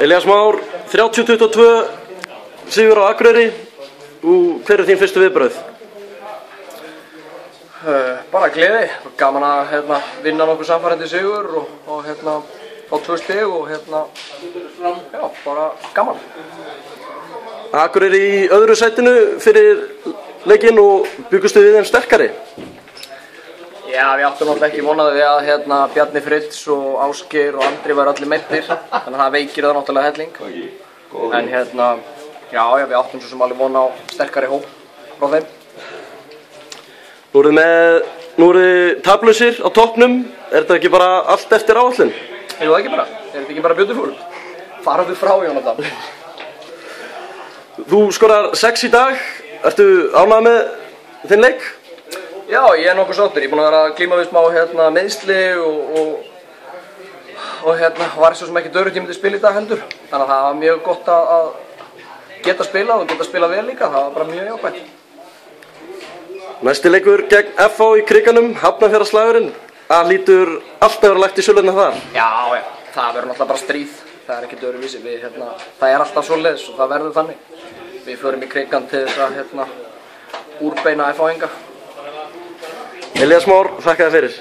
Elías Már, 30-22 sigur á Akureyri. Hver þín fyrstu viðbrögð? Bara gleði, gaman að vinna nokkuð samfærandi sigur og fá 2 stig og já, bara gaman. Akureyri í öðru sætinu fyrir leikinn og byggustu við þeim sterkari? Já, við áttum náttúrulega ekki vonaði við að Bjarni Fritz og Ásgeir og Andri væru allir meiddir, þannig að það veikir það náttúrulega helling. En já, við áttum svo sem alveg vona á sterkari hóp frá þeim. Nú eru þið tablausir á toppnum, er þetta ekki bara allt eftir áætlun? Er það ekki bara? Er þetta ekki bara beautiful? Faraðu frá, Jónatan. Þú skorar 6 í dag, ertu ánægður með þinn leik? Já, ég er nokkuð sáttur. Ég er búinn að vera að glíma við smá meiðsli og var svo sem ekki dörutími til spila í dag heldur. Þannig að það var mjög gott að geta spilað og geta spilað vel líka. Það var bara mjög jákvætt. Næsti leikur gegn FH í Krikanum, Hafnarfjarðarslagurinn. Það hlýtur alltaf vera lagt í söluna þar. Já, það verður náttúrulega bara stríð. Það er ekkert öðruvísi. Það er alltaf svoleiðis og það verður þannig. Við förum í Krikan til þess að úrbeina FH-inga. Elías Már, þakka þér fyrir.